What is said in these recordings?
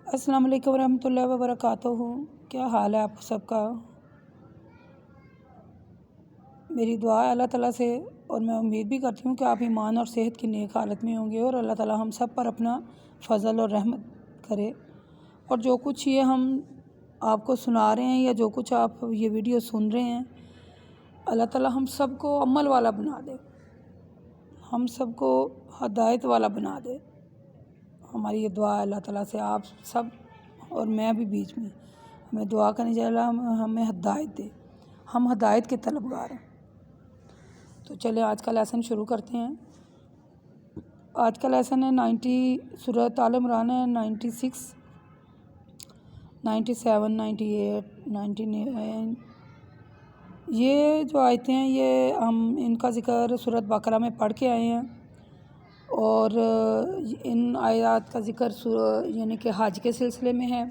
السلام علیکم ورحمۃ اللہ وبرکاتہ۔ کیا حال ہے آپ سب کا؟ میری دعا ہے اللہ تعالیٰ سے، اور میں امید بھی کرتی ہوں کہ آپ ایمان اور صحت کی نیک حالت میں ہوں گے، اور اللہ تعالیٰ ہم سب پر اپنا فضل اور رحمت کرے۔ اور جو کچھ یہ ہم آپ کو سنا رہے ہیں یا جو کچھ آپ یہ ویڈیو سن رہے ہیں، اللہ تعالیٰ ہم سب کو عمل والا بنا دے، ہم سب کو ہدایت والا بنا دے۔ ہماری یہ دعا ہے اللہ تعالیٰ سے، آپ سب اور میں بھی بیچ میں ہمیں دعا کرنی چاہیے، اللہ ہمیں ہدایت دے، ہم ہدایت کے طلبگار ہیں۔ تو چلے آج کا لیسن شروع کرتے ہیں۔ آج کا لیسن ہے سورۃ آل عمران ہے 96، 97، 98، 99۔ یہ جو آیتیں ہیں یہ ہم ان کا ذکر سورۃ بقرہ میں پڑھ کے آئے ہیں، اور ان آیات کا ذکر یعنی کہ حج کے سلسلے میں ہے،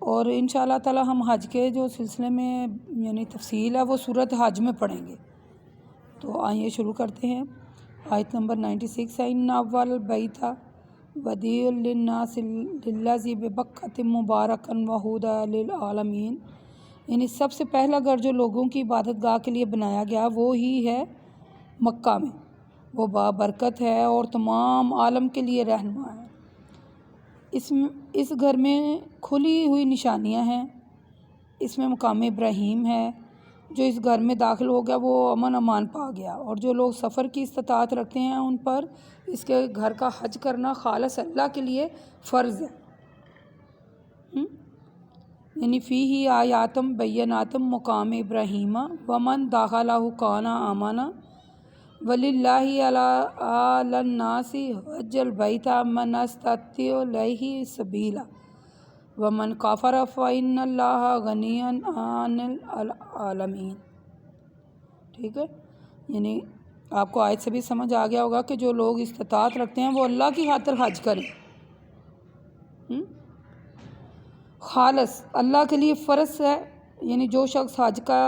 اور انشاءاللہ تعالی ہم حج کے جو سلسلے میں یعنی تفصیل ہے وہ سورۃ حج میں پڑھیں گے۔ تو آئیے شروع کرتے ہیں۔ آیت نمبر 96 ہے، ان اول بیت ودیع للناس للذی ببکۃ مبارکا وہدی للعالمین، یعنی سب سے پہلا گھر جو لوگوں کی عبادت گاہ کے لیے بنایا گیا وہ ہی ہے مکہ میں، وہ بابرکت ہے اور تمام عالم کے لیے رہنما ہے۔ اس گھر میں کھلی ہوئی نشانیاں ہیں، اس میں مقام ابراہیم ہے، جو اس گھر میں داخل ہو گیا وہ امن امان پا گیا، اور جو لوگ سفر کی استطاعت رکھتے ہیں ان پر اس کے گھر کا حج کرنا خالص اللہ کے لیے فرض ہے۔ یعنی فیہ آیاتم بیناتم مقام ابراہیم ومن دخلہ کان آمنا وللہ علی الناس حج البیت من استطاع الیہ سبیلا ومن کفر فإن اللہ غنی عن العالمین۔ ٹھیک ہے، یعنی آپ کو آیت سے بھی سمجھ آ گیا ہوگا کہ جو لوگ استطاعت رکھتے ہیں وہ اللہ کی خاطر حج کریں، خالص اللہ کے لیے فرض ہے۔ یعنی جو شخص حج کا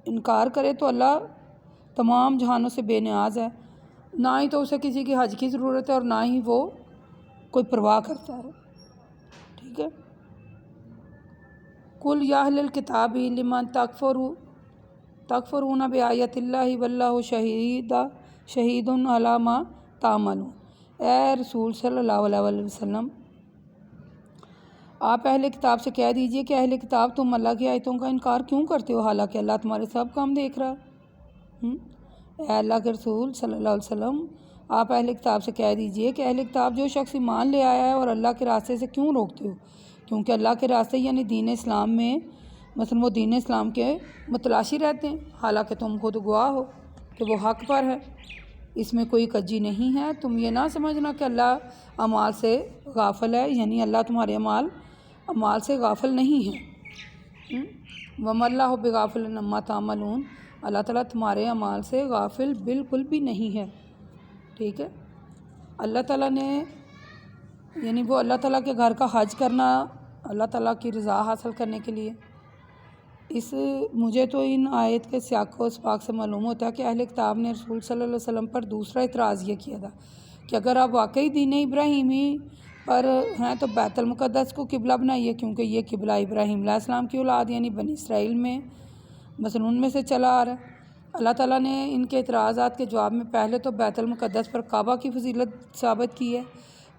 انکار کرے تو اللہ تمام جہانوں سے بے نیاز ہے، نہ ہی تو اسے کسی کی حج کی ضرورت ہے اور نہ ہی وہ کوئی پرواہ کرتا ہے۔ ٹھیک ہے، قل یا اہل الکتاب لم تکفرون بآیات اللہ واللہ شہید علی ما تعملون۔ اے رسول صلی اللہ علیہ وسلم، آپ اہل کتاب سے کہہ دیجئے کہ اہل کتاب تم اللہ کی آیتوں کا انکار کیوں کرتے ہو حالانکہ اللہ تمہارے سب کام دیکھ رہا ہے۔ اے اللہ کے رسول صلی اللہ علیہ وسلم، آپ اہل کتاب سے کہہ دیجئے کہ اہل کتاب جو شخص ایمان لے آیا ہے اور اللہ کے راستے سے کیوں روکتے ہو، کیونکہ اللہ کے راستے یعنی دین اسلام میں مثلا وہ دین اسلام کے متلاشی رہتے ہیں، حالانکہ تم خود گواہ ہو کہ وہ حق پر ہے، اس میں کوئی کجی نہیں ہے۔ تم یہ نہ سمجھنا کہ اللہ اعمال سے غافل ہے، یعنی اللہ تمہارے اعمال سے غافل نہیں ہے۔ وما اللہ بغافل عما تعملون، اللہ تعالیٰ تمہارے اعمال سے غافل بالکل بھی نہیں ہے۔ ٹھیک ہے، اللہ تعالیٰ نے یعنی وہ اللہ تعالیٰ کے گھر کا حج کرنا اللہ تعالیٰ کی رضا حاصل کرنے کے لیے، مجھے تو ان آیت کے سیاق و سباق سے معلوم ہوتا ہے کہ اہل کتاب نے رسول صلی اللہ علیہ وسلم پر دوسرا اعتراض یہ کیا تھا کہ اگر آپ واقعی دین ابراہیمی پر ہیں تو بیت المقدس کو قبلہ بنائیے، کیونکہ یہ قبلہ ابراہیم علیہ السلام کی اولاد یعنی بنی اسرائیل میں مثلا ان میں سے چلا آ رہا ہے۔ اللہ تعالیٰ نے ان کے اعتراضات کے جواب میں پہلے تو بیت المقدس پر کعبہ کی فضیلت ثابت کی ہے،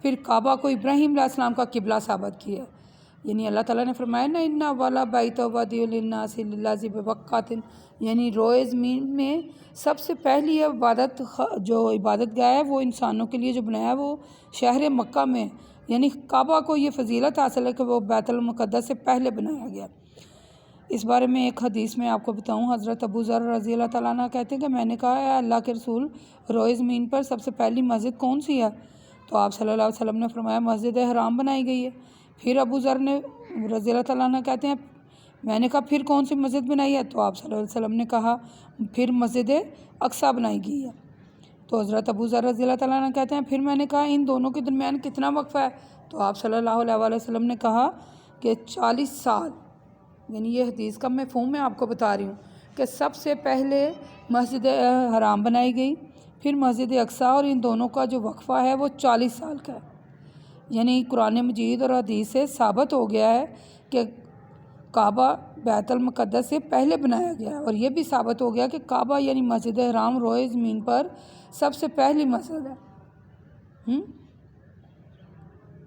پھر کعبہ کو ابراہیم علیہ السلام کا قبلہ ثابت کیا ہے۔ یعنی اللہ تعالیٰ نے فرمایا نا ان اول بیت ودیع للناس للذی ببکۃ، یعنی روئے زمین میں سب سے پہلی جو عبادت گاہ ہے وہ انسانوں کے لیے جو بنایا ہے وہ شہر مکہ میں، یعنی کعبہ کو یہ فضیلت حاصل ہے کہ وہ بیت المقدس سے پہلے بنایا گیا۔ اس بارے میں ایک حدیث میں آپ کو بتاؤں، حضرت ابو ذر رضی اللہ تعالیٰ عنہ کہتے ہیں کہ میں نے کہا اے اللہ کے رسول، روئے زمین پر سب سے پہلی مسجد کون سی ہے؟ تو آپ صلی اللہ علیہ وسلم نے فرمایا مسجد حرام بنائی گئی ہے۔ پھر ابو ذر نے رضی اللہ تعالیٰ عنہ کہتے ہیں میں نے کہا پھر کون سی مسجد بنائی ہے؟ تو آپ صلی اللہ علیہ وسلم نے کہا پھر مسجد اقصیٰ بنائی گئی ہے۔ تو حضرت ابو ذر رضی اللہ تعالیٰ عنہ کہتے ہیں پھر میں نے کہا ان دونوں کے درمیان کتنا وقفہ ہے؟ تو آپ صلی اللہ علیہ وسلم نے کہا کہ 40 سال۔ یعنی یہ حدیث کا مفہوم میں آپ کو بتا رہی ہوں کہ سب سے پہلے مسجد حرام بنائی گئی، پھر مسجد اقصیٰ، اور ان دونوں کا جو وقفہ ہے وہ 40 سال کا ہے۔ یعنی قرآن مجید اور حدیث سے ثابت ہو گیا ہے کہ کعبہ بیت المقدس سے پہلے بنایا گیا ہے، اور یہ بھی ثابت ہو گیا کہ کعبہ یعنی مسجد حرام روئے زمین پر سب سے پہلی مسجد ہے۔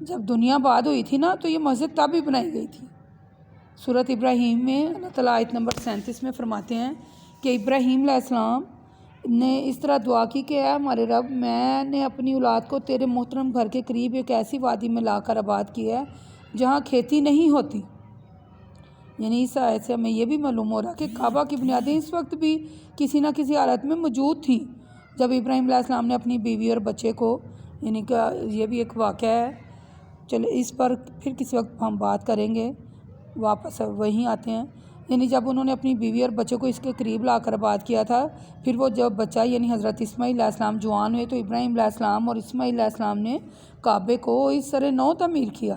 جب دنیا آباد ہوئی تھی نا تو یہ مسجد تب ہی بنائی گئی تھی۔ سورۃ ابراہیم میں اللہ تعالیٰ آیت نمبر 37 میں فرماتے ہیں کہ ابراہیم علیہ السلام نے اس طرح دعا کی کہ اے ہمارے رب، میں نے اپنی اولاد کو تیرے محترم گھر کے قریب ایک ایسی وادی میں لا کر آباد کیا ہے جہاں کھیتی نہیں ہوتی۔ یعنی اس آیت سے ہمیں یہ بھی معلوم ہو رہا کہ کعبہ کی بنیادیں اس وقت بھی کسی نہ کسی حالت میں موجود تھیں جب ابراہیم علیہ السلام نے اپنی بیوی اور بچے کو، یعنی کہ یہ بھی ایک واقعہ ہے، چلو اس پر پھر کسی وقت ہم بات کریں گے، واپس وہیں آتے ہیں۔ یعنی جب انہوں نے اپنی بیوی اور بچے کو اس کے قریب لا کر آباد کیا تھا، پھر وہ جب بچہ یعنی حضرت اسماعیل علیہ السلام جوان ہوئے تو ابراہیم علیہ السلام اور اسماعیل علیہ السلام نے کعبے کو اس سر نو تعمیر کیا۔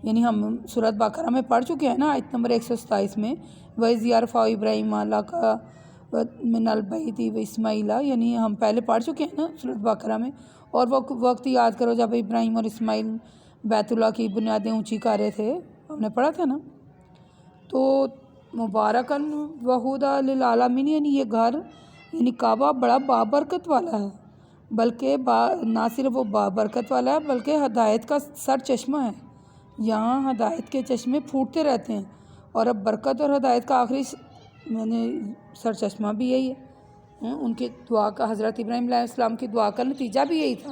یعنی ہم سورۃ بقرہ میں پڑھ چکے ہیں نا آیت نمبر 127 میں، وَإِذْ يَرْفَعُ إِبْرَاهِيمُ الْقَوَاعِدَ مِنَ الْبَيْتِ وَإِسْمَاعِيلَ، یعنی ہم پہلے پڑھ چکے ہیں نا سورۃ بقرہ میں۔ اور وہ وقت یاد کرو جب ابراہیم اور اسماعیل بیت اللہ کی بنیادیں اونچی کر رہے تھے، ہم نے پڑھا تھا نا۔ تو مبارکاً وہدیٰ للعالمین، یعنی یہ گھر یعنی کعبہ بڑا بابرکت والا ہے، بلکہ نہ صرف وہ بابرکت والا ہے بلکہ ہدایت کا سر چشمہ ہے۔ یہاں ہدایت کے چشمے پھوٹتے رہتے ہیں، اور اب برکت اور ہدایت کا آخری سر چشمہ بھی یہی ہے۔ ان کی دعا کا، حضرت ابراہیم علیہ السلام کی دعا کا نتیجہ بھی یہی تھا۔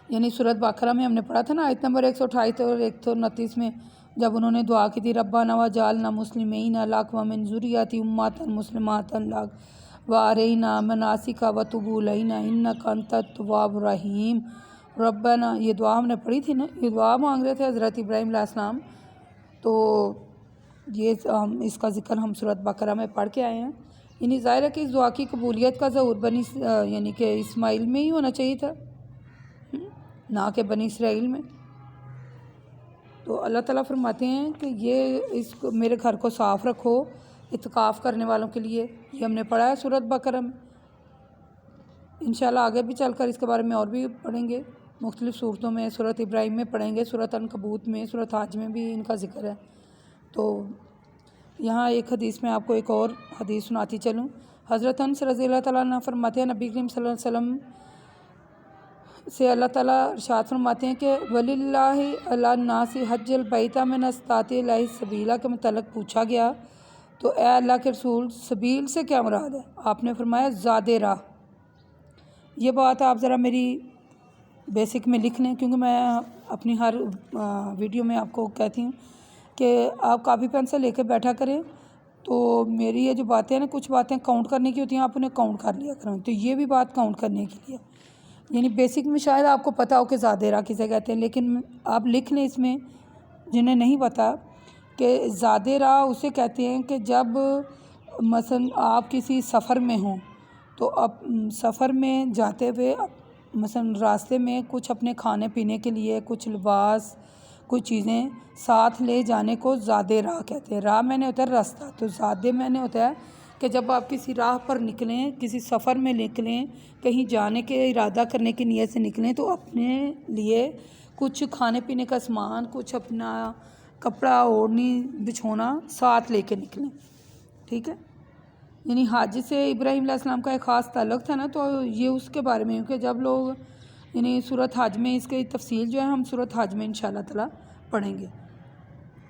یعنی سورۃ بقرہ میں ہم نے پڑھا تھا نا آیت نمبر 128 اور 129 میں، جب انہوں نے دعا کی تھی ربنا وجعلنا مسلمین لک ومن ذریتی امۃ مسلمۃ لک وارنا مناسکنا وتب علینا انک انت التواب الرحیم۔ ربنا، یہ دعا ہم نے پڑھی تھی نا، یہ دعا مانگ رہے تھے حضرت ابراہیم علیہ السلام، تو یہ اس کا ذکر ہم سورۃ بقرہ میں پڑھ کے آئے ہیں۔ یعنی ظاہر ہے کہ اس دعا کی قبولیت کا ظہور یعنی کہ اسماعیل میں ہی ہونا چاہیے تھا، نہ کہ بنی اسرائیل میں۔ تو اللہ تعالیٰ فرماتے ہیں کہ یہ میرے گھر کو صاف رکھو اعتکاف کرنے والوں کے لیے، یہ ہم نے پڑھا ہے سورۃ بقرہ میں۔ انشاءاللہ آگے بھی چل کر اس کے بارے میں اور بھی پڑھیں گے، مختلف صورتوں میں، سورۃ ابراہیم میں پڑھیں گے، سورۃ عنکبوت میں، سورۃ حج میں بھی ان کا ذکر ہے۔ تو یہاں ایک حدیث میں آپ کو ایک اور حدیث سناتی چلوں۔ حضرت انس رضی اللہ تعالیٰ عنہ فرماتے ہیں نبی کریم صلی اللہ علیہ وسلم سے اللہ تعالیٰ ارشاد فرماتے ہیں کہ وَلِلَّهِ عَلَى النَّاسِ حَجَّ الْبَيْتَ مَنِ اسْتَطَاعَ إِلَيْهِ سَبِيلًا کے متعلق پوچھا گیا تو اے اللہ کے رسول سبیل سے کیا مراد ہے؟ آپ نے فرمایا زاد راہ۔ یہ بات آپ ذرا میری بیسک میں لکھ لیں، کیونکہ میں اپنی ہر ویڈیو میں آپ کو کہتی ہوں کہ آپ کاپی پین سے لے کے بیٹھا کریں، تو میری یہ جو باتیں ہیں نا، کچھ باتیں کاؤنٹ کرنے کی ہوتی ہیں، آپ انہیں کاؤنٹ کر لیا کریں، تو یہ بھی بات کاؤنٹ کرنے کے لیے، یعنی بیسک میں شاید آپ کو پتہ ہو کہ زاد راہ کسے کہتے ہیں، لیکن آپ لکھ لیں اس میں جنہیں نہیں پتہ کہ زاد راہ اسے کہتے ہیں کہ جب مثلا آپ کسی سفر میں ہوں تو اب سفر میں جاتے ہوئے مثلا راستے میں کچھ اپنے کھانے پینے کے لیے، کچھ لباس، کچھ چیزیں ساتھ لے جانے کو زاد راہ کہتے ہیں۔ راہ میں نے ہوتا ہے راستہ، تو زاد میں نے ہوتا ہے کہ جب آپ کسی راہ پر نکلیں، کسی سفر میں نکلیں، کہیں جانے کے ارادہ کرنے کی نیت سے نکلیں، تو اپنے لیے کچھ کھانے پینے کا سامان، کچھ اپنا کپڑا اوڑھنی بچھونا ساتھ لے کے نکلیں، ٹھیک ہے۔ یعنی حج سے ابراہیم علیہ السلام کا ایک خاص تعلق تھا نا، تو یہ اس کے بارے میں کہ جب لوگ یعنی سورۃ حج میں اس کی تفصیل جو ہے ہم سورۃ حج میں انشاءاللہ تعالیٰ پڑھیں گے۔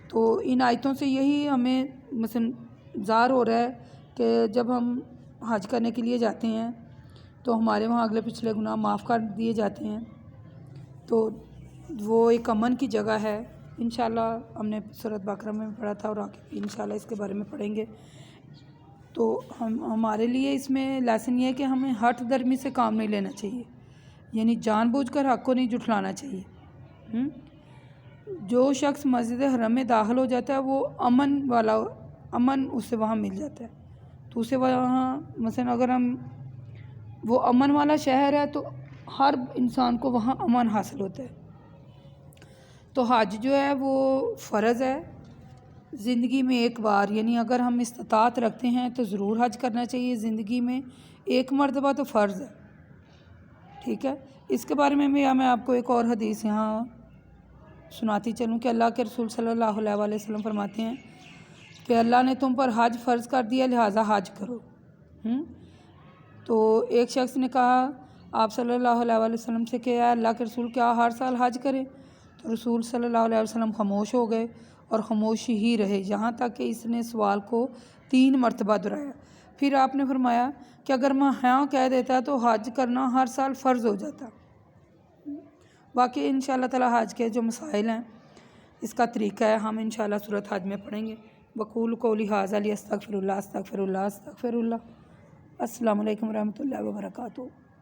تو ان آیتوں سے یہی ہمیں مثلا ظاہر ہو رہا ہے کہ جب ہم حج کرنے کے لیے جاتے ہیں تو ہمارے وہاں اگلے پچھلے گناہ معاف کر دیے جاتے ہیں، تو وہ ایک امن کی جگہ ہے۔ انشاءاللہ ہم نے سورۃ بقرہ میں پڑھا تھا اور آگے بھی انشاءاللہ اس کے بارے میں پڑھیں گے۔ تو ہمارے لیے اس میں لیسن یہ ہے کہ ہمیں ہٹ درمی سے کام نہیں لینا چاہیے، یعنی جان بوجھ کر حق کو نہیں جھٹلانا چاہیے۔ جو شخص مسجد حرم میں داخل ہو جاتا ہے وہ امن اسے وہاں مل جاتا ہے، تو اسے وہاں مثلا اگر وہ امن والا شہر ہے تو ہر انسان کو وہاں امن حاصل ہوتا ہے۔ تو حج جو ہے وہ فرض ہے زندگی میں ایک بار، یعنی اگر ہم استطاعت رکھتے ہیں تو ضرور حج کرنا چاہیے زندگی میں ایک مرتبہ، تو فرض ہے۔ ٹھیک ہے، اس کے بارے میں بھی میں آپ کو ایک اور حدیث یہاں سناتی چلوں کہ اللہ کے رسول صلی اللہ علیہ وآلہ وسلم فرماتے ہیں کہ اللہ نے تم پر حج فرض کر دیا لہٰذا حج کرو۔ تو ایک شخص نے کہا آپ صلی اللہ علیہ وآلہ وسلم سے کہ اے اللہ کے رسول کیا ہر سال حج کریں؟ تو رسول صلی اللہ علیہ وسلم خاموش ہو گئے اور خاموش ہی رہے یہاں تک کہ اس نے سوال کو 3 مرتبہ دہرایا۔ پھر آپ نے فرمایا کہ اگر میں ہاں کہہ دیتا تو حج کرنا ہر سال فرض ہو جاتا۔ باقی انشاءاللہ تعالی حج کے جو مسائل ہیں اس کا طریقہ ہے ہم انشاءاللہ سورۃ حج میں پڑھیں گے۔ وقول قولی ھذا استغفر اللہ استغفر اللہ استغفر اللہ۔ السلام علیکم ورحمۃ اللہ وبرکاتہ۔